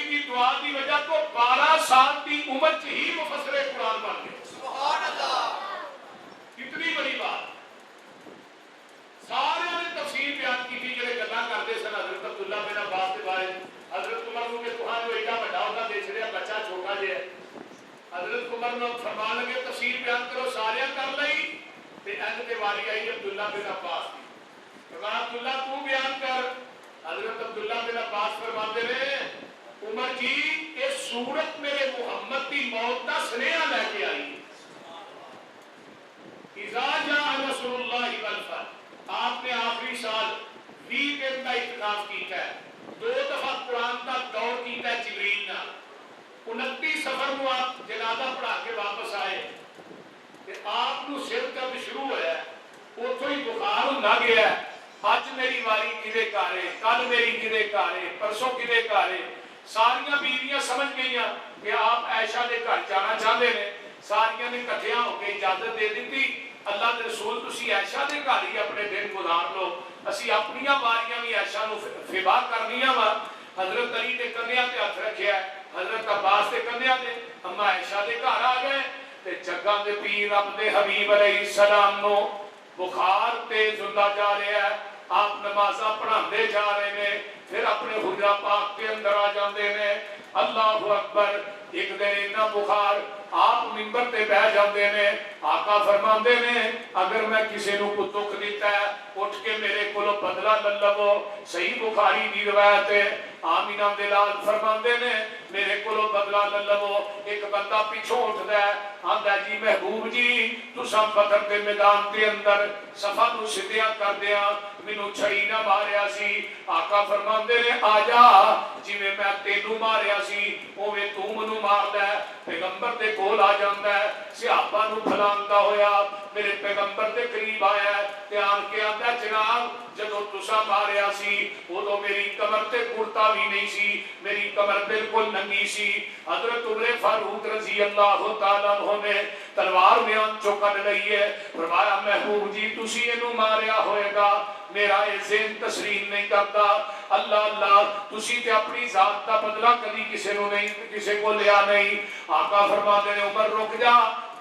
کی دعا دی وجہ تو 12 سال کی عمر چ ہی مفسر قرآن بن گئے. سبحان اللہ. کتنی بڑی بات. سارے نے تفسیر بیان کی تھی جڑے گلاں کرتے سن حضرت عبداللہ بن عباس کے بارے. حضرت عمر کو کہ تہاں جو ایڈا بڑا ہوتا دیکھ رہا بچہ چھوٹا جہا ہے. حضرت عمر نے فرمان لگے تفسیر بیان کرو سارے کر لئی تے اینڈ تے واری آئی عبداللہ بن عباس کی. فرمایا عبداللہ تو بیان کر. حضرت عبداللہ بن عباس فرماتے ہیں عمر جی یہ سورت میرے محمد کی موت کا سنیہا لے کے آئی. اذا جاء رسول اللہ والفتح آپ نے آخری سال 20 دن کا اعتکاف کیتا ہے. 2 دفعہ قرآن کا دور کیتا ہے جبریل نے. 29 سفر کو آپ جنازہ پڑھا کے واپس آئے کہ آپ کو سر درد شروع ہوا ہے. اتوں ہی بخار ہوندا گیا ہے. اج میری واری کدے کارے, کل میری کدے کارے, پرسوں کدے کارے. ساریاں بیویاں سمجھ گئیاں کہ آپ عائشہ دے گھر جانا چاہتے ہیں. ساریاں نے کٹھیاں ہو کے اجازت دے دیتی. اللہ کے رسول تسی عائشہ دے گھر ہی اپنے دن گزار لو, اسی اپنیاں واریاں بھی عائشہ نو فدا کرنیاں وا. حضرت علی نے کنیاں تے ہاتھ رکھیا ہے, حضرت عباس دے کنیاں تے اما عائشہ دے گھر آ گئے تے جگاں دے پیر رب دے حبیب علیہ السلام نو بخار تیز ہوندا جا رہا ہے. آپ نمازاں پڑھاندے جا رہے ہیں, پھر اپنے حجرہ پاک کے اندر آ جاندے نے. اللہ اکبر. ایک دن اتنا بخار آپ منبر تے بیٹھ جاندے نے. آقا فرماندے نے اگر میں کسی نو کو دکھ دیتا ہے اٹھ کے میرے کولو بدلہ لے لو. صحیح بخاری دی روایت ہے. آمینہ دلال فرماندے نے میرے کولو بدلہ لے لو. ایک بندہ پیچھوں اٹھدا ہے آندا جی محبوب جی تساں بدر دے میدان دے اندر صفا نو سدھیاں کر دیاں مینوں چھڑی نہ ماریا سی. آقا فرماندے نے آ جا جویں میں تینوں ماریا سی اوویں تو مینوں ماردا ہے. پیغمبر دے کول آ جاندا ہے, صحابہ نو پھلاندا ہویا میرے پیغمبر دے قریب آیا ہے تے آن کے آندا جناب جدوں تساں ماریا سی اودوں میری کمر تے کرتا بھی نہیں سی, میری کمر بالکل ننگی سی. حضرت عمر فاروق رضی اللہ تعالیٰ عنہ نے تلوار میان چو کڈ لئی ہے. فرمایا محبوب جی تسی اینو ماریا ہوئے گا میرا یہ ذہن تسلیم نہیں کرتا. اللہ اللہ تسی تے اپنی ذات کا بدلہ کبھی کسی نو نہیں کسی کو لیا نہیں. آقا فرماتے نے عمر رک جا,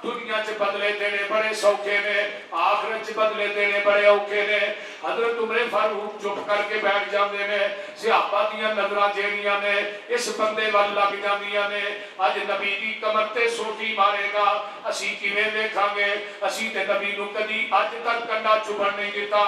دنیا چ بدلے دینے بڑے سوکھے نے, آخرت چ بدلے دینے بڑے اوکھے نے. حضرت عمر فاروق چپ کر کے بیٹھ جاندے نے. صحابہ دیاں نظراں جیڑیاں نے اس بندے ول لگ جاندیاں نے. اج نبی دی کمر تے سوٹی مارے گا اسی کیویں دیکھاں گے؟ اسی تے نبی نو کدی اج تک کنڈا چبھن نہیں دیتا.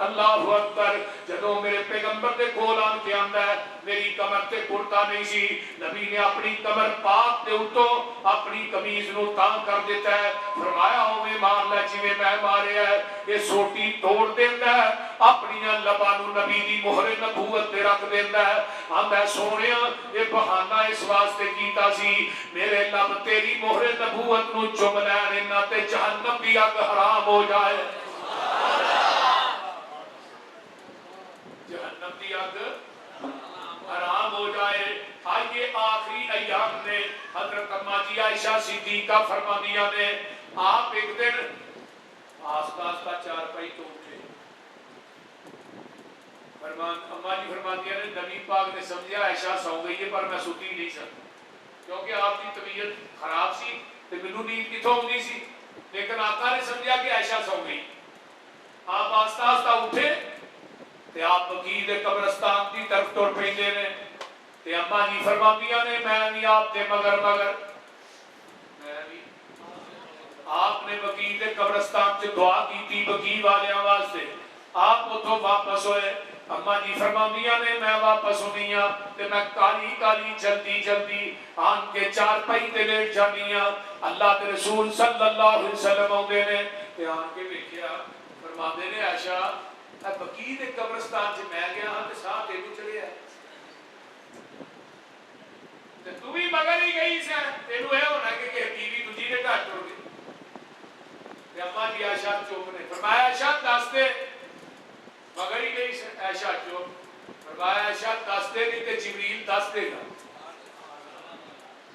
اللہ اکبر. جدوں میرے پیغمبر دے کول آن کے آندا ہے میری کمر تے کرتا نہیں سی, نبی نے اپنی کمر پاک تے اتوں اپنی قمیض نو تاں کر دیتا ہے. فرمایا اوویں مار لے جویں میں ماریا ہے. یہ سوٹی توڑ دیندا ہے اپنی لباں نو نبی دی مہر نبوت تے رکھ دیندا ہے. آندا ہے سونیا یہ بہانہ اس واسطے کیتا سی میرے لب تیری مہر نبوت نو چم لین انہاں تے جہنم دی اگ حرام ہو جائے. جہنم دی اگ حرام ہو جائے. آئیے آخری ایام نے حضرت اما جی عائشہ صدیقہ فرمانیاں نے آپ ایک دن آستا آستا چار پائی تو اٹھے. اما جی فرمانیاں نے نبی پاک نے سمجھا عائشہ سو گئی ہے پر میں سوتی نہیں سکتا کیونکہ آپ کی طبیعت خراب سی تو مینوں نیند کتوں آتی سی. لیکن آقا نے سمجھا کہ عائشہ سو گئی. آپ آستا آستا اٹھے تے آپ بقیع دے قبرستان دی طرف ٹر پیندے نے. تے اما جی فرماندیاں نے میں بھی آپ دے مگر میں بھی آپ نے بقیع دے قبرستان سے دعا کی تھی بقیع والے واسطے. آپ اتوں واپس ہوئے. اما جی فرماندیاں نے میں واپس ہونی ہاں تے میں کالی کالی جلدی جلدی آن کے چار پائی تے لیٹ جانی ہاں. اللہ کے رسول صلی اللہ علیہ وسلم آندے نے تے آن کے ویکھیا. فرماندے نے عائشہ بقیع دے قبرستان سے میں گیا ہاں تے ساہ تینوں چلے ہے تے تو بھی مگر ہی گئی سے تینوں اے ہونا کہ بیوی دوجی دے گھر ٹر گئی. تے اما جی عائشہ چپ نے. فرمایا عائشہ دس دے مگر ہی گئی سے. عائشہ چپ. فرمایا عائشہ دس دے نہیں تے جبریل دس دے گا.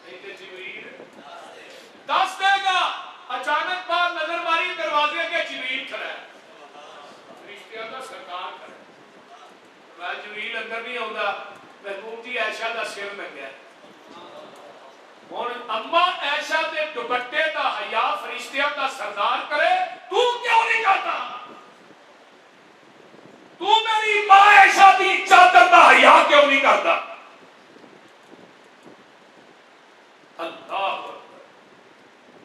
نہیں تے جبریل دس دے گا. اچانک بار نظر ماری دروازے کے جبریل کھڑا ہے. رشتہ دا سرکار کھڑا ہے. میں جبریل اندر نہیں آندا. محبوب جی عائشہ دا سر ننگا ہے. ہن اما عائشہ دے دوپٹے دا حیا فرشتیاں دا سردار کرے, تو کیوں نہیں کرتا؟ تو میری ماں عائشہ دی چادر دا حیا کیوں نہیں کرتا؟ اللہ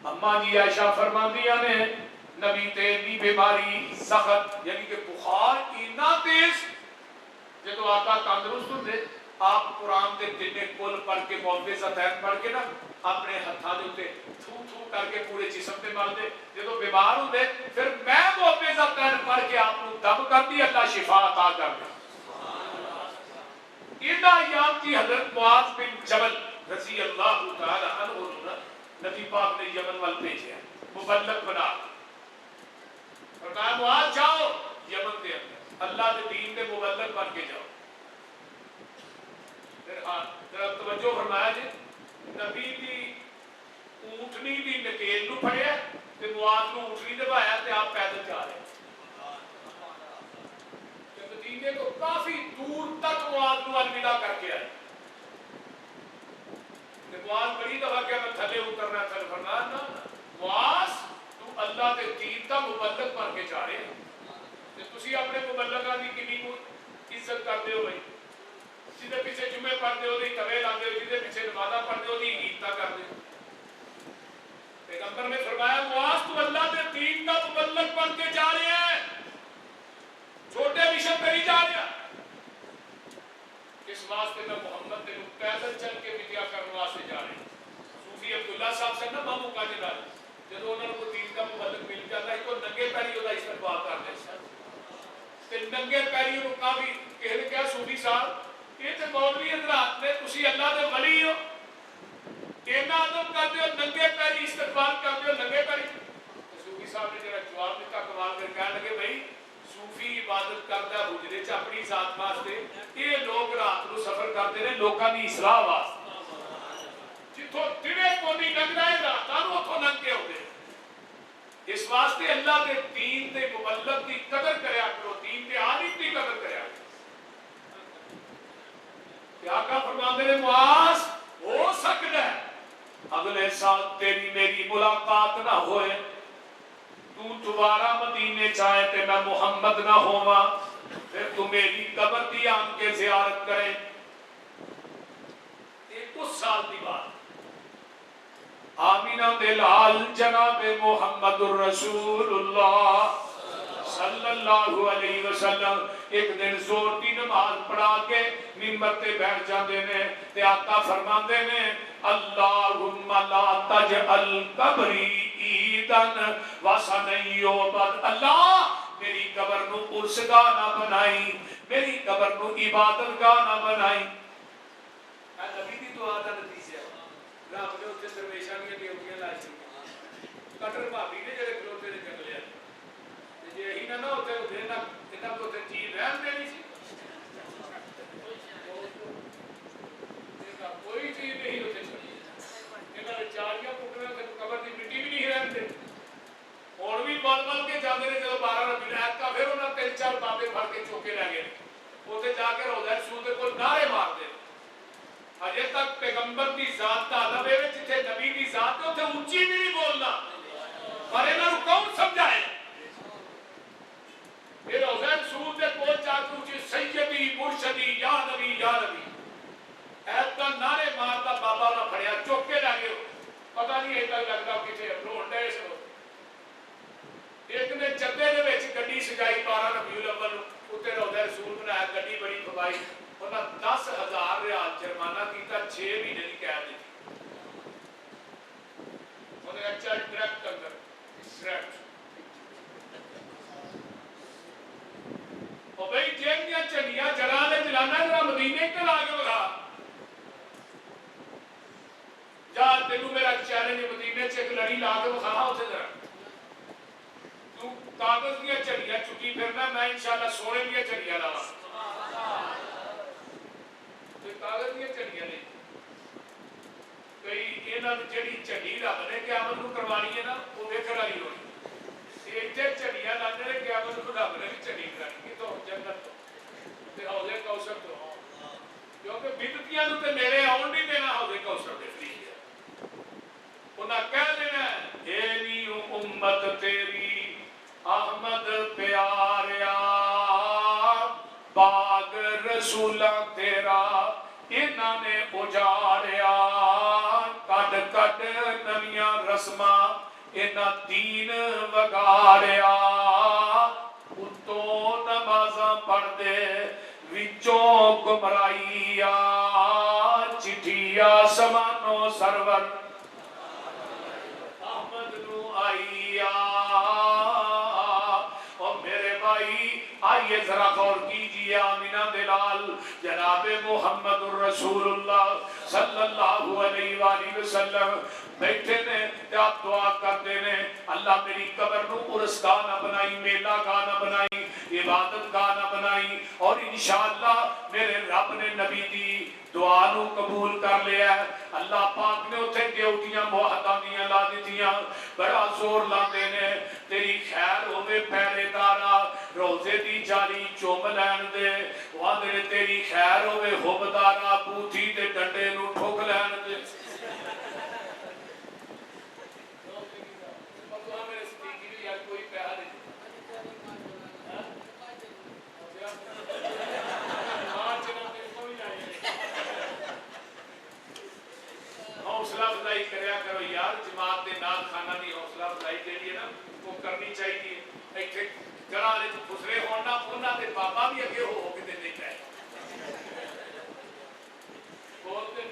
اما جی عائشہ فرماندیاں نے نبی تے دی بیماری سخت یعنی کہ بخار اتنا تیز جدو آقا تندرست ہوندے آپ قرآن دے تینے کل پڑھ کے معوذتین پڑھ کے نا اپنے ہتھاں دے اوتے تھو تھو کر کے پورے جسم تے مل دے. جدو بیمار ہوندے پھر میں معوذتین پڑھ کے آپ کو دم کر دی, اللہ شفا عطا کر دے. اتنا ایام کی حضرت معاذ بن جبل رضی اللہ تعالی عنہ نبی پاک نے یمن وال بھیجا مبلغ بنا فرمایا معاذ جاؤ یمن دے اندر اللہ دے دین دے مبلغ بن کے جاؤ. پھر ذرا توجہ فرمایا جی نبی دی اونٹنی دی نکیل نو پھڑیا تے معاذ نو اونٹنی دے بایا تے آپ پیدل جا رہے تے مدینے کو کافی دور تک معاذ نو الوداع کر کے آئے. معاذ بڑی دفعہ کیا میں تھلے اترنا چل فرمایا نا معاذ تو اللہ دے دین دا مبلغ بن کے جا رہے ہیں تے تسی اپنے مبلغاں دی کنی کو عزت کردے ہو بھائی, جدے پیچھے جمعے پڑھدے ہو دی توے لاندے ہو, جدے پیچھے نمازاں پڑھدے ہو دی عیدتاں کردے ہو. پیغمبر نے فرمایا معاذ تو اللہ دے دین دا مبلغ بن کے جا رہے ہیں, چھوٹے مشن کری جا رہے ہیں. اس واسطے میں محمد نے پیدل چل کے ویڈیا کرنے واسطے جا رہے ہیں. صوفی عبداللہ صاحب سے نا مامو کا جدا جب انہوں کو دین کا مبلغ مل جاتا ہے تو ننگے پیری ہوتا استقبال کرتے ہیں. ننگے پیری کو کافی کہنے کیا صوفی صاحب یہ تو مولوی حضرات نے تسی اللہ دے ولی ہو اینا ادب کرتے ہو ننگے پیری استقبال کرتے ہو ننگے پیری. صوفی صاحب نے جڑا جواب دیتا کمال کر کہنے لگے بھائی صوفی عبادت کرتا حجرے چ اپنی ذات واسطے, یہ لوگ رات کو سفر کرتے ہیں لوکاں دی اصلاح واسطے. جتھوں دنے کو نہیں لگدا ہے راتاں نوں اوتھوں لنگ کے ہوندے. اس واسطے اللہ دے دین دے مبلغ دی قدر کریا کرو, دین دے عالم دی قدر کریا کرو. کیا آقا فرماندے نے معاذ ہو سکتا ہے اگلے سال تیری میری ملاقات نہ ہوئے, تو دوبارہ مدینے چاہے تے میں محمد نہ ہوواں, پھر تو میری قبر دی آن کے زیارت کرے. ایک اس سال دی بات آمینہ دے لال جناب محمد الرسول اللہ صلی اللہ علیہ وسلم ایک دن زور دی نماز پڑھا کے منبر تے بیٹھ جاندے نے تے آقا فرماندے نے اللہم لا تجعل قبری عیدن وسنیوبت. اللہ میری قبر نو عرس گاہ نہ بنائی, میری قبر نو عبادت گاہ نہ بنائی. اے نبی دی دعا دا نتیجہ رب نے اتنے درویشاں دی ڈیوٹیاں لائی سی کٹر بھابی نے جڑے کھلوتے نے جنگلے تے جے ہی نہ ہوتے اتنے نہ انہاں کو تے چیز رہن دینی سی, کوئی چیز نہیں ہوتے چھڑی انہاں نے چاریاں پکڑنا تے قبر دی مٹی بھی نہیں رہن دے. اور بھی بال بال کے جاندے نے جدوں 12 ربیع الاول کا پھر انہاں تین چار بابے پھڑ کے چوکے لے گئے اوتے جا کے روضہ رسول دے کول نعرے مار دے. اجے تک پیغمبر دی ذات دا ادب ہے جتھے نبی دی ذات ہے اوتھے اونچی بھی نہیں بولنا, پر انہاں نوں کون سمجھائے. پھر روضہ رسول دے کول جا کے اونچی سیدی مرشدی یا نبی یا نبی ایسا نعرے مارتا بابا نہ پھڑیا چوک کے لے گئے. پتہ نہیں ایسا لگتا کتنے روڈ ڈے سو. ایک نے چندے دے وچ گڈی سجائی 12 ربیع الاول اوتے روضہ رسول بنایا, گڈی بڑی کھوائی, انہاں 10,000 ریال جرمانہ کیتا, 6 مہینے دی قید دتی. انہاں اچھا ڈائریکٹ اندر ڈائریکٹ او بھائی جیب دیاں چڑیاں جلا دے جلانا ذرا مدینے تے لا کے بتا جا تینوں میرا چیلنج مدینے چ ایک لڑی لا کے بخا اوتھے ذرا تو کاغذ دیا چڑیاں چکی پھرنا, میں انشاءاللہ سونے دیا چڑیاں لاواں. تو کاغذ دیا چڑیاں نہیں کئی انہاں جڑی چڑی رب نے قیامت نوں کروانی ہے نا وہ ویکھن والی ہونی. ایتھے چڑیاں لاندے نے قیامت نوں رب نے بھی چڑی کرانی تو جنت تو تے حوض کوثر تو کیونکہ بدعت امتیاں تے میرے آن نہیں دینا ہوگے کوثر دے فریشتے انہاں کہہ دینا اے نی امت تیری احمد پیاریا باغ رسولہ تیرا انہاں نے اجاڑیا کڈ کڈ نویاں رسماں انہاں دین وگاڑیا اتوں نمازاں پڑھ دے وچوں گمرائیا چٹھیا سمانو سرور احمد نو آئیا اور میرے بھائی آئیے ذرا غور کیجئے آمینہ دلال جناب محمد الرسول اللہ صلی اللہ علیہ وآلہ وسلم بیٹھے نے آپ دعا کرتے نے اللہ میری قبر نو عرس گانا بنائی میلہ گانا بنائی عبادت گانا بنائی اور انشاءاللہ میرے رب نے نبی دی دعا نو قبول کر لیا ہے اللہ پاک نے اتھے ڈیوٹیاں موحدانیاں لا دیتیاں بڑا زور لاندے نے تیری خیر ہوئے پہلے دارا روزے دی جاری چوم لین دے وہاں دے تیری خیر ہوئے ہوب دارا بوتھی دے ڈنڈے نو ٹھوک لین دے حوصلہ افزائی کریا کرو یار جماعت دے نال کھانا دی حوصلہ افزائی جیڑی ہے نا وہ کرنی چاہیے ایتھے گھراں وچ خسرے ہون نا انہاں دے بابا بھی اگے ہو کے تے نہیں چاہے بولتے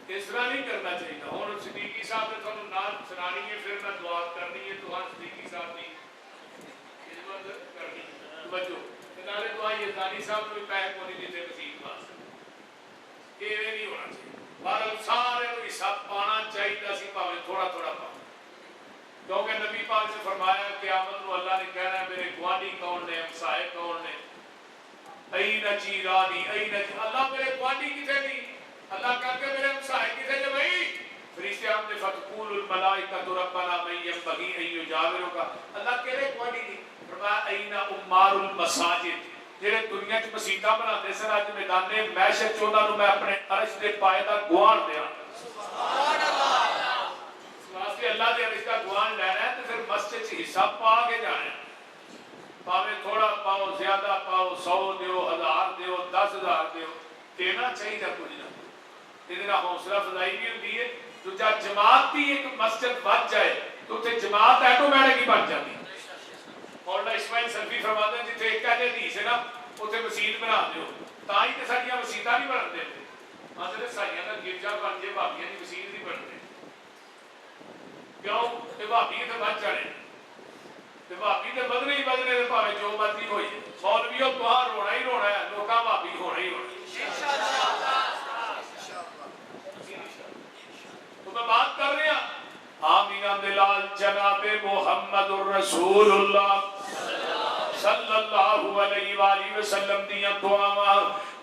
اس طرح نہیں کرنا چاہیے ہن صدیقی صاحب نے تھانوں نال سنانی ہے پھر میں دعا کرنی ہے تو ہن صدیقی صاحب دی خدمت کرنی توجہ تے نالے دعا یہ ثانی صاحب نے پیسے کو نہیں دیتے مسیح واسطے یہ نہیں ہونا چاہیے پر سارے کو حساب پانا چاہیے اسی پاویں تھوڑا تھوڑا پاؤں کیونکہ نبی پاک سے فرمایا قیامت کو اللہ نے کہنا ہے میرے گوانی کون نے ہمسائے کون نے این جیرانی این اللہ میرے گوانی کتے نہیں اللہ کہا کہ میرے ہمسائے کتے نے بھائی فرشتے ہم نے فتقول الملائکۃ ربنا من ينبغي ان يجاورك اللہ کہے گوانی نہیں فرمایا این عمار المساجد جڑے دنیا چ مسیتاں بناتے سن اج میدان محشر چ انہاں نوں میں اپنے عرش دے پائے دا گوان دیاں سبحان اللہ اس واسطے اللہ دے عرش دا گوان لینا ہے تے پھر مسجد چ حصہ پا کے جانا ہے پاویں تھوڑا پاؤ زیادہ پاؤ 100 دیو 1000 دیو 10000 دیو دینا چاہیے کچھ نہ یہ حوصلہ افزائی بھی ہوتی ہے تو جب جماعت بھی ایک مسجد بچ جائے تو تے جماعت آٹومیٹک ہی بن جاتی ہے مولانا اسماعیل سلفی فرماتے ہیں جتنے ایک حدیث ہے نا اتنے مسجد بنا دیو تاں ہی تے ساڈیاں مسجداں نہیں بنتے مطلب ساڈیاں دا گرجا بن جے بھابیاں دی مسجد نہیں بنتے کیوں کہ بھابی تے بچ جانے تے بھابی تے بدنے ہی بدنے تے بھاویں جو مرضی ہوئی مولویوں تو رونا ہی رونا ہے لوکاں بھابی ہونا ہی ہونا انشاءاللہ تو میں بات کر رہا آمینہ دلال جناب محمد الرسول اللہ صلی اللہ علیہ وآلہ وسلم دیاں دعاواں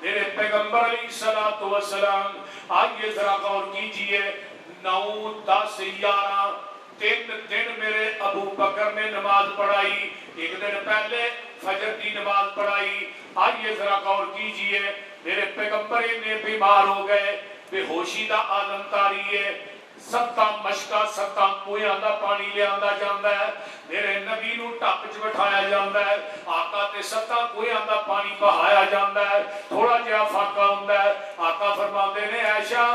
میرے پیغمبر علیہ الصلوۃ والسلام آئیے ذرا غور کیجئے 9 10 11 3 دن میرے ابو بکر نے نماز پڑھائی ایک دن پہلے فجر کی نماز پڑھائی آئیے ذرا غور کیجئے میرے پیغمبر نے بیمار ہو گئے بے ہوشی دا عالم تاری ہے 7 مشکا 7 کویاں دا پانی لے آندا جاندا ہے میرے نبی نو ٹپ وچ بٹھایا جاندا ہے آقا تے 7 کویاں دا پانی بہایا جاندا ہے تھوڑا جہا فاقہ ہوندا ہے آقا فرماندے نے عائشہ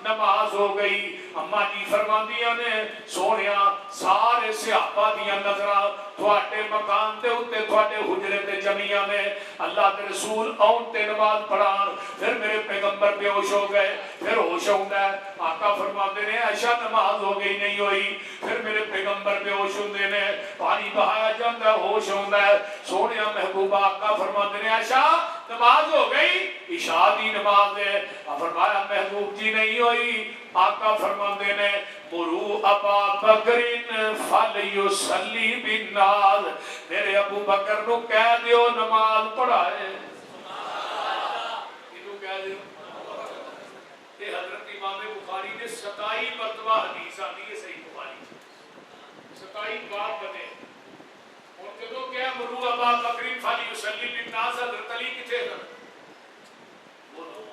نماز ہو گئی اما جی فرماندیاں نے سونیا سارے صحابہ دیاں نظراں تھوڑے مکان دے اوتے تھوڑے حجرے تے جمعیاں نے اللہ کے رسول اون تے نماز پڑھان پھر میرے پیغمبر بے ہوش ہو گئے پھر ہوش ہوندا ہے آقا فرماندے نے عائشہ نماز ہو گئی نہیں ہوئی پھر میرے پیغمبر بے ہوش ہوندے نے پانی بہایا جاندا ہوش ہوندا ہے سونیا محبوبہ آقا فرماندے نے عائشہ نماز ہو گئی عشاء دی نماز ہے فرمایا محبوب جی نہیں ہوئی آقا فرماندے نے مرو ابا بکرین فلیصلی بالناس میرے ابو بکر نو کہہ دیو نماز پڑھائے کینو کہہ دیو کہ حضرت امام بخاری نے 27 مرتبہ حدیث آتی ہے صحیح بخاری 27 باب بنے اور جدوں کیا مرو ابا بکرین فلیصلی بالناس حضرت علی کتے ہیں بولو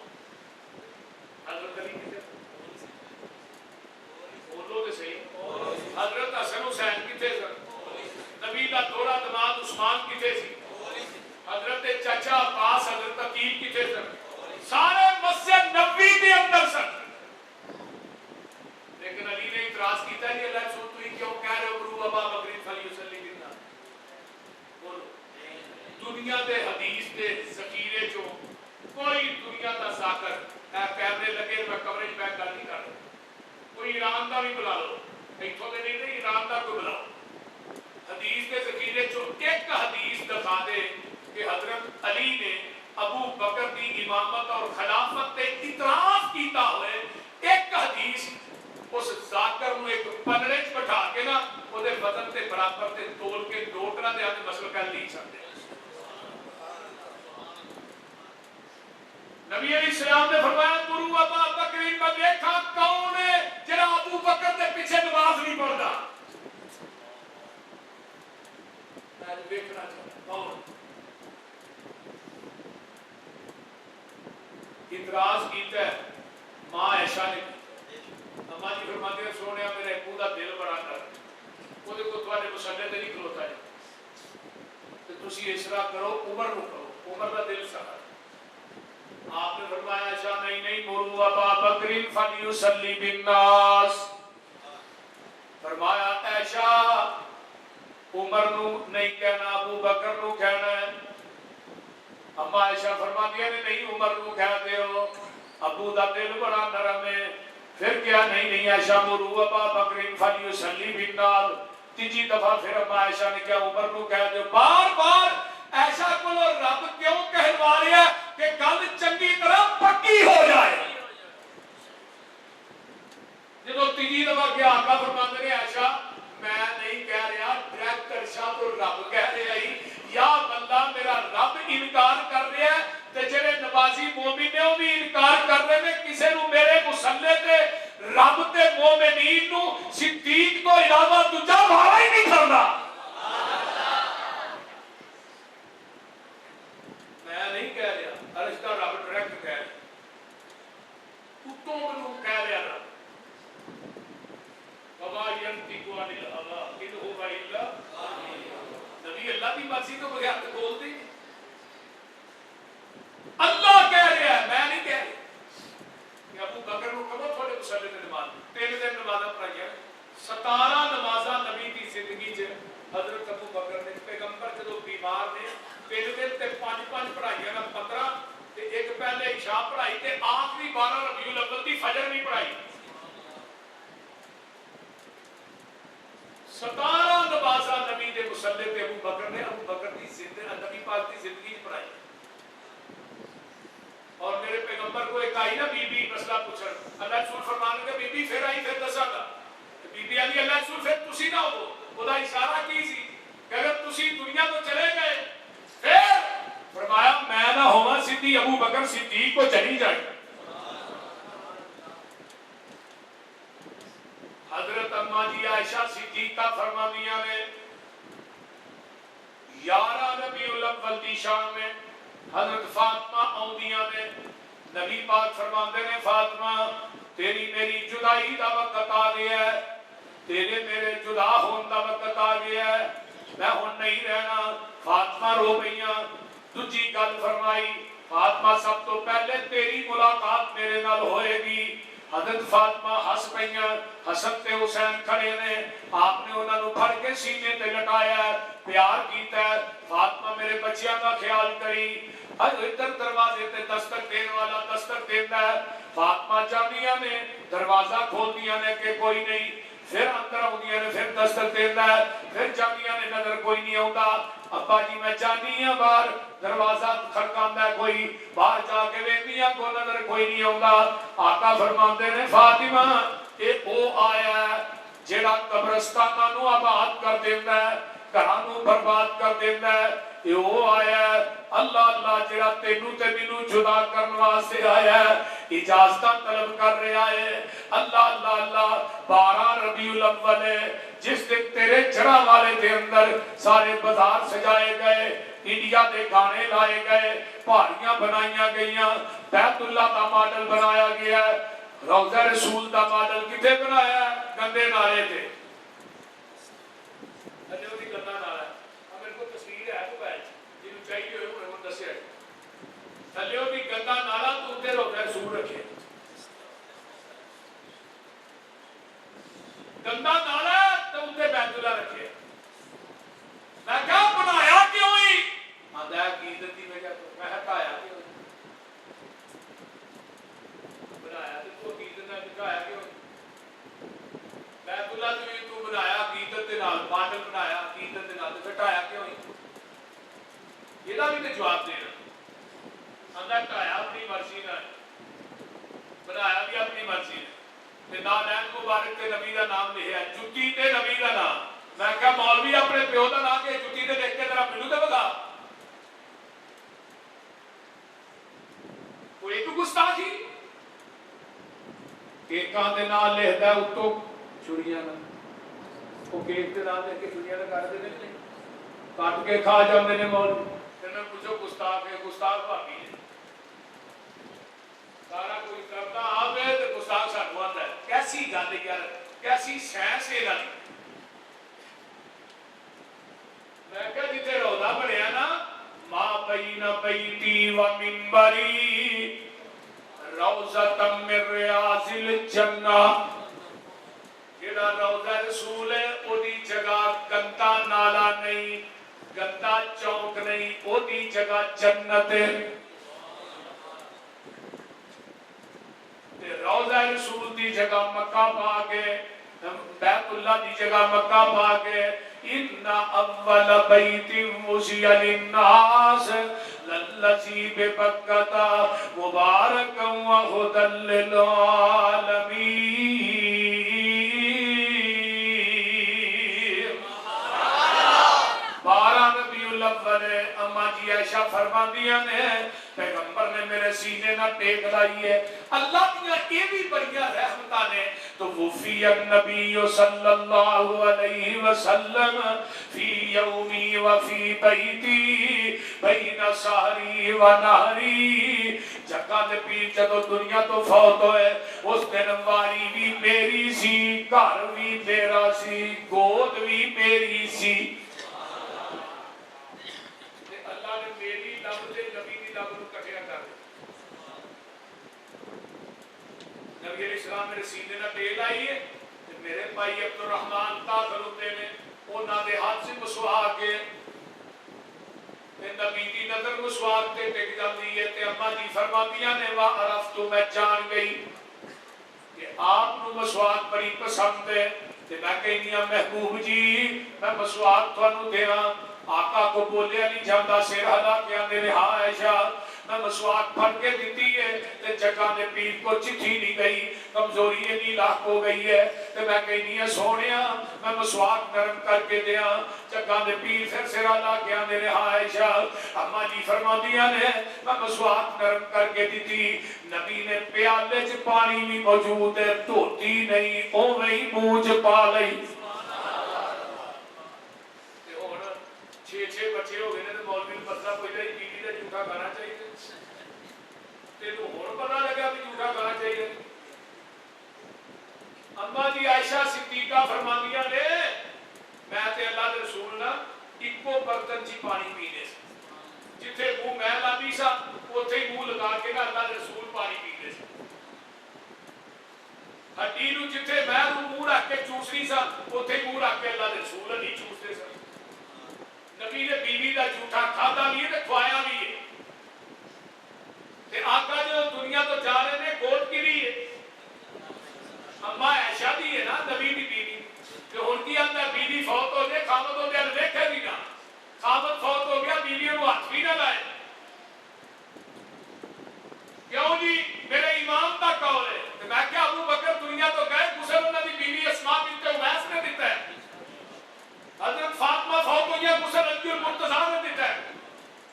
میں کوریج بیک گل نہیں کر رہا، کوئی ایران کا بھی بلا لو، اتوں کے نہیں ایران کا کوئی بلاؤ، حدیث کے ذخیرے چو ایک حدیث دکھا دے کہ حضرت علی نے ابو بکر کی امامت اور خلافت تے اعتراض کیتا ہوئے، ایک حدیث اس ذاکر نو ایک پنڑے چ بٹھا کے نا او دے وزن تے برابر تے تول کے ڈوٹنا دے آتے مسئلہ کہہ نہیں سکتے۔ نبی علیہ السلام نے فرمایا مرو ابا بکر، میں دیکھا کون ہے جڑا ابو بکر دے پیچھے نماز نہیں پڑھدا، میں دیکھنا چاہتا کون۔ اعتراض کیتا ہے ماں عائشہ نے، اما جی فرماتے ہیں سونے میرے ابو دا دل بڑا کر وہ کو تھوڑے مسلے تے نہیں کھلوتا ہے تو تسی اس طرح کرو عمر نو کرو، عمر دا دل سخت۔ آپ نے فرمایا عائشہ نہیں مرو ابا بکر فلیصلی بالناس، فرمایا عائشہ عمر نو نہیں کہنا ابو بکر نو کہنا ہے۔ اما عائشہ فرماتی ہے نہیں عمر نو کہہ دیو، ابو دا دل بڑا نرم ہے۔ پھر کیا نہیں عائشہ مرو ابا بکر فلیصلی بالناس، تیجی دفعہ پھر اما عائشہ نے کیا عمر نو کہہ دیو۔ بار بار عائشہ کو رب کیوں کہلوا رہا ہے کہ گل چنگی طرح پکی ہو جائے۔ جب تیجی دفعہ کیا آقا فرماتے ہیں عائشہ میں نہیں کہہ رہا، ڈائریکٹ ارشاد تو رب کہہ رہا ہی، یا بندہ میرا رب انکار کر رہا ہے تے جڑے نمازی مومن نے وہ بھی انکار کر رہے ہیں، کسے نو میرے مصلی تے رب تے مومنین نو صدیق تو علاوہ دوجا بھاوا ہی نہیں کرنا۔ میں نہیں کہہ رہا، ارشدہ رب ڈائریکٹ کہہ رہا، اتوں منو کہہ رہا رب وما ينطق عن الهوى ان هو الا نبی اللہ کی مرضی تو بغیر تو بولتے ہیں، اللہ کہہ رہا ہے میں نہیں کہہ رہا کہ ابو بکر کو کہو تھوڑے مسلے تے نماز 3 دن نمازاں پڑھائیاں، 17 نمازاں نبی کی زندگی چ حضرت ابو بکر نے پیغمبر جدوں بیمار نے 3 دن تے 5 پڑھائیاں نا 15 تے ایک پہلے عشاء پڑھائی تے آخری 12 ربیع الاول دی فجر بھی پڑھائی۔ 17 نمازاں نبی دے مصلی تے ابو بکر نے ابو بکر دی زندگی نبی پاک دی زندگی پڑھائی۔ اور میرے پیغمبر کو ایک آئی نا بی بی مسئلہ پوچھن، اللہ رسول فرمان کے بی بی پھر آئی پھر دسا گا، بی بی علی اللہ رسول پھر تسی نہ ہو، خدا اشارہ کی سی کہ اگر تسی دنیا تو چلے گئے پھر فرمایا میں نہ ہوا سیدھی ابو بکر صدیق کو چلی جائے۔ حضرت اما جی عائشہ صدیقہ فرمانیاں نے 11 ربیع الاول دی شان میں حضرت فاطمہ آؤندیاں نے نبی پاک فرماندے نے فاطمہ تیری میری جدائی دا وقت آ گیا ہے، تیرے میرے جدا ہون دا وقت آ گیا ہے، میں ہن نہیں رہنا۔ فاطمہ رو گئیاں، دوجی گل فرمائی فاطمہ سب تو پہلے تیری ملاقات میرے نال ہوئے گی۔ حضرت فاطمہ ہس پئیاں، حسن تے حسین کھڑے نے، آپ نے انہاں نو پھڑ کے سینے تے لٹایا ہے، پیار کیتا ہے، فاطمہ میرے بچیاں کا خیال کری۔ ادھر دروازے تے دستک دین والا دستک دیندا ہے، فاطمہ جاندیاں نے دروازہ کھول دیاں نے کہ کوئی نہیں، پھر اندر آؤندیاں نے پھر دستک دیندا ہے، پھر جاندیاں نے نظر کوئی نہیں آوندا، ابا جی میں جانی ہاں باہر دروازہ کھڑکاندا ہے کوئی، باہر جا کے ویندیاں کو نظر کوئی نہیں آوندا۔ آقا فرماندے نے فاطمہ اے او آیا ہے جڑا قبرستاناں نو آباد کر دیندا ہے، گھراں نو برباد کر دیندا ہے، اے او آیا ہے اللہ اللہ جڑا تینوں تے مینوں جدا کرن واسطے آیا ہے، اجازتاں طلب کر رہا ہے۔ اللہ اللہ اللہ 12 ربیع الاول ہے جس دن تیرے جڑا والے دے اندر سارے بازار سجائے گئے، انڈیا دے گانے لائے گئے، پہاڑیاں بنائیاں گئیاں، بیت اللہ دا ماڈل بنایا گیا ہے، روضہ رسول دا ماڈل کتے بنایا ہے؟ گندے نالے تھے، اجے وہ گندا نالا ہے، میرے کو تصویر ہے تو بیچ جنہوں چاہیے ہوئے انہوں نے دسیا تھلیو بھی گندا نالا تو اتنے روضہ رسول رکھے، گندا نالا تو اتنے بیت اللہ رکھے۔ میں کہا بنایا کیوں ہی؟ آدھا ہے عقیدت دی وجہ تو، میں ہٹایا کیوں؟ بنایا تو تے جواب دینا آندا ٹھایا اپنی مرضی نال بنایا بھی اپنی مرضی نے تے نالین مبارک تے نبی دا نام لکھیا جُتی تے نبی دا نام میں کہا مولوی اپنے پیو دا نام کہ جُتی تے لکھ کے ذرا مینوں تے بتا کوئی ایک گستاخی کیکاں دے نال لکھدا اتوں چڑیاں نال وہ کیک دے نال لکھ کے چڑیاں نال کر دے نے کٹ کے کھا جاندے نے مولوی تے میں پوچھو گستاخ ہے گستاخ بھابی ہے سارا کوئی کرتا آپ ہے تو گستاخ سانو آتا ہے کیسی گل یار کیسی سائنس ہے گل میں کہا جتنے روضہ بنیا نا ما بین بیتی و منبری روضۃ من ریاض الجنہ جڑا روضہ رسول ہے اودی جگہ گندا نالا نہیں گندا چوک نہیں اودی جگہ جنت ہے روضہ رسول دی جگہ مکہ پاک ہے بیت اللہ دی جگہ مکہ پاک ہے ان اول بیت وضع للناس للذی ببکۃ مبارکا وہدی للعالمین 12 ربیع الاول اما جی عائشہ فرماندیاں نے پیغمبر نے میرے سینے نہ ٹیک لائی ہے اللہ دیاں یہ بھی بڑیاں رحمتاں نے تو وفی النبی صلی اللہ علیہ وسلم فی یومی وفی بیتی بین سحری و نہری جگہ دے پیر جدو دنیا تو فوت ہوئے اس دن واری بھی میری سی گھر بھی میرا سی گود بھی میری سی اللہ نے میری لب دے نبی دی لب نو کٹیا کر نبی علیہ السلام میرے سینے نہ ٹیل آئی ہے میرے بھائی عبد الرحمن داخل ہوتے ہیں انہاں دے ہاتھ سے مسواک کے نبی دی نظر مسواک تے ٹک جاتی ہے تے اما جی فرماندیاں نے وا عرفت میں جان گئی کہ آپ نو مسواک بڑی پسند ہے تے میں کہنی ہاں محبوب جی میں مسواک تھانوں دیاں آقا کو بولیا نہیں جاندہ سر ہلا کے آندے نے ہاں عائشہ میں مسواک پھڑ کے دیتی ہے تے جگہ نے پیر کو چٹھی نہیں گئی کمزوری نہیں لاکھ ہو گئی ہے تے میں کہنی ہے سونیا میں مسواک نرم کر کے دیا جگہ نے پیر پھر سر ہلا کے آندے نے ہاں عائشہ اما جی فرماندیاں نے میں مسواک نرم کر کے دیتی نبی نے پیالے چ پانی بھی موجود ہے دھوتی نہیں اوویں ہی منہ چ پا لئی 6 بچے ہو گئے نے تے مولوی نوں مسئلہ پوچھدا جی بیوی دا جھوٹا گانا چاہیے تینوں ہن پتہ لگا کہ جھوٹا گانا چاہیے اما جی عائشہ صدیقہ فرماندیاں نے میں تے اللہ دے رسول نا اکو برتن چ پانی پینے جتھے منہ میں لاندی سا اوتھے ہی منہ لگا کے نا اللہ دے رسول پانی پیندے سی ہڈی نوں جتھے میں منہ رکھ کے چوسنی سا اوتھے ہی منہ رکھ کے اللہ دے رسول نہیں چوسدے سن نبی نے بیوی دا جھوٹا کھادا بھی ہے تے کھوایا بھی ہے تے آقا جو دنیا تو جا رہے نے گود گری ہے اما عائشہ دی ہے نا نبی دی بیوی تے ہن کی آندا بیوی فوت ہو جائے خامد ہو جائے ویکھے بھی نہ خامد فوت ہو گیا بیوی نوں ہاتھ بھی نہ لائے کیوں جی میرے امام دا قول ہے تے میں کہ ابو بکر دنیا تو گئے غسل انہاں دی بیوی اسماء بنت امیس نے دیتا ہے حضرت فاطمہ فوت ہوئی ہے غسل انجو المرتضیٰ نے دیتا ہے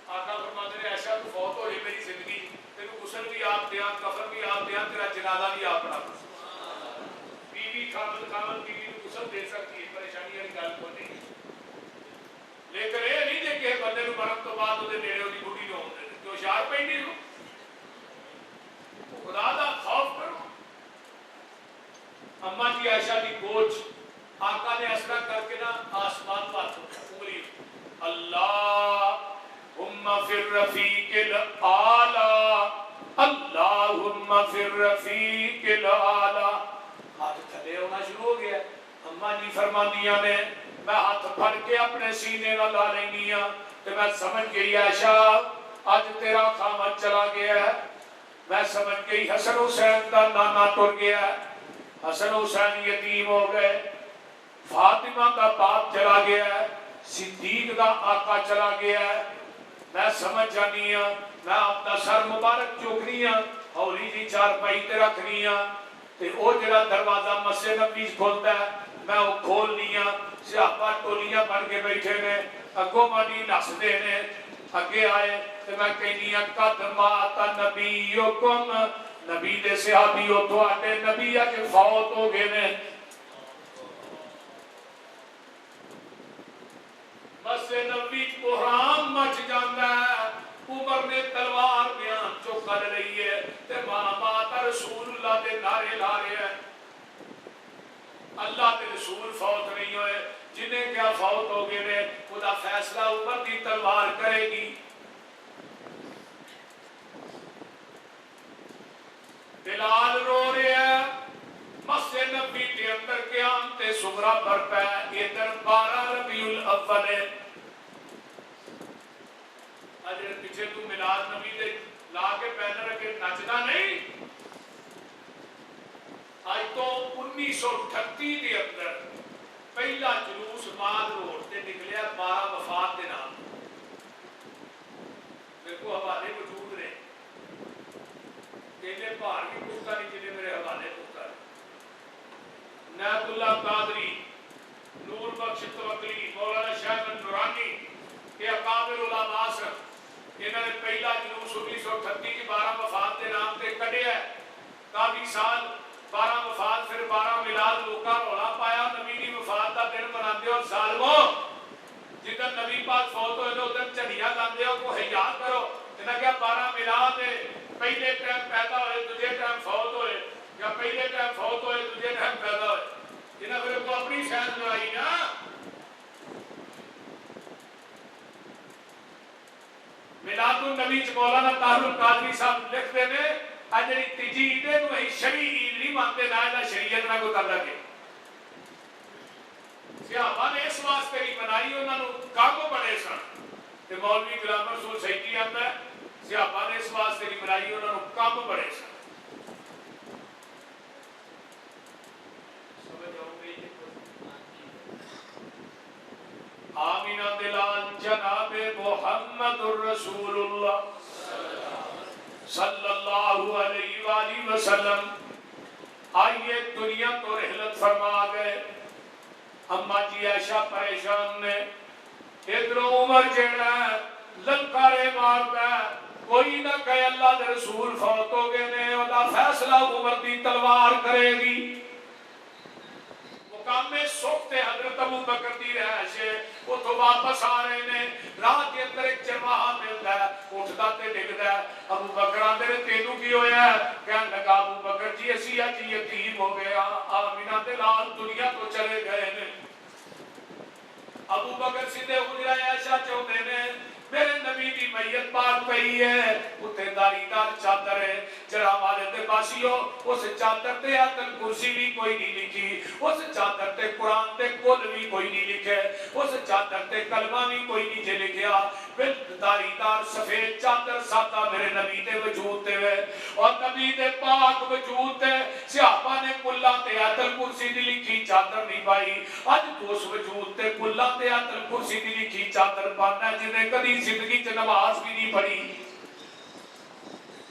آقا فرماتے ہیں عائشہ تو فوت ہوئی میری زندگی تینوں غسل بھی آپ دیاں کفن بھی آپ دیاں تیرا جنازہ بھی آپ پڑھا بیوی خامد بیوی کو غسل دے سکتی ہے پریشانی والی گل کوئی نہیں لیکن یہ نہیں دے کہ بندے نوں مرن تو بعد وہ نیڑے وہ بڑھی نہ ہوندے جو اشار پینڈی نو خدا دا خوف کرو اما جی عائشہ دی کوچ آقا نے اسرا کر کے نا آسمان پر انگلی اللہم فی الرفیق الاعلی اللہم فی الرفیق الاعلی ہاتھ تھلے ہونا شروع ہو گیا اما جی فرماندیاں نے میں ہاتھ پھڑ کے اپنے سینے نہ لا لینی ہاں تے میں سمجھ گئی عائشہ اج تیرا خامد چلا گیا ہے میں سمجھ گئی حسن حسین دا نانا ٹر گیا ہے حسن حسین یتیم ہو گئے فاطمہ کا باپ چلا گیا ہے صدیق دا آقا چلا گیا ہے میں سمجھ جانی ہاں میں اپنا سر مبارک چوکنی ہاں ہولی جی چارپائی تے رکھنی ہاں تے او جڑا دروازہ مسجد نبوی کھولتا ہے میں وہ کھولنی ہاں صحابہ ٹولیاں بن کے بیٹھے نے اگوں مانی نسدے نے اگے آئے تے میں کہنی ہاں قد مات نبیکم نبی دے صحابیو تواڈے نبی اج فوت ہو گئے نے مسجد نبوی بحران مچ جاتا ہے عمر نے تلوار بیان جو کر رہی ہے تے مات رسول اللہ دے نعرے لا رہے ہیں اللہ کے رسول فوت نہیں ہوئے جنہیں کیا فوت ہو گئے نے خدا فیصلہ عمر کی تلوار کرے گی بلال رو رہے ہیں مسجد نبی کے اندر قیامت صغریٰ برپا ہے ادھر 12 ربیع الاول ہے اجر پیچھے تو میلاد نبی دے لا کے بینر کے نچدا نہیں آج تو 1938 کے اندر پہلا جلوس مال روڈ تے نکلیا 12 وفات کے نام دیکھو حوالے وجود نے کہنے بھار بھی پوچھتا نہیں جنہیں میرے حوالے پوچھتا ہے نیت اللہ قادری نور بخش توکلی مولانا شاہ نورانی کہ اکابر علماء سن انہوں نے پہلا جلوس 1938 کی 12 وفات کے نام تے کڈیا ہے کافی سال 12 وفات پھر 12 میلاد لوکاں رولا پایا نبی دی وفات دا دن مناندے ہو ظالمو جدن نبی پاک فوت ہوئے تو ادھر چڑھیاں گاندے ہو کو حیا کرو انہاں کیا 12 میلاد ہے پہلے ٹائم پیدا ہوئے دوجے ٹائم فوت ہوئے یا پہلے ٹائم فوت ہوئے دوجے ٹائم پیدا ہوئے انہاں پھر کو اپنی شاید لڑائی نا میلاد النبی چ مولانا طاہر القادری صاحب لکھتے ہیں اجری تیجی عید نو ہی شرعی عید نہیں مانتے نہ دا شریعت نہ کوئی تعلق ہے صحابہ نے اس واسطے نہیں بنائی انہاں نو کام بڑے سن تے مولوی غلام رسول سیدی آندا ہے صحابہ نے اس واسطے نہیں بنائی انہاں نو کام بڑے سن سمجھ آؤ گئی آمینہ دلال جناب محمد الرسول اللہ صلی اللہ علیہ وآلہ وسلم آئیے دنیا تو رحلت فرما گئے اما جی عائشہ پریشان نے ادھر عمر جیڑا ہے للکارے مارتا ہے کوئی نہ کہے اللہ دے رسول فوت ہو گئے نے اللہ فیصلہ عمر دی تلوار کرے گی مقام سخت حضرت ابو بکر دی رہائش ہے وہ تو واپس آ رہے نے رات کے اندر ایک چرواہا ملتا ہے اٹھتا تے ڈگدا ہے ابو بکر آندے تینوں کی ہویا ہے کہنے لگا ابو بکر جی اسی اج یتیم ہو گیا آمینہ دے لال دنیا تو چلے گئے نے ابو بکر سیدھے حجرہ عائشہ چاہتے نے میرے نبی دی میت پاک پئی ہے اتنے داری دار چادر ہے جرا والے تے باسیو اس چادر تے آیت الکرسی بھی کوئی نہیں لکھی اس چادر تے قرآن تے کل بھی کوئی نہیں لکھے اس چادر تے کلمہ بھی کوئی نہیں جے لکھیا پھر داری دار سفید چادر سادہ میرے نبی تے وجود تے ہوئے اور نبی تے پاک وجود تے صحابہ نے کلہ تے آیت الکرسی دی لکھی چادر نہیں پائی اج تو اس وجود تے کلہ تے آیت الکرسی دی لکھی چادر پانا جنہیں کدی زندگی چ نماز بھی نہیں پڑھی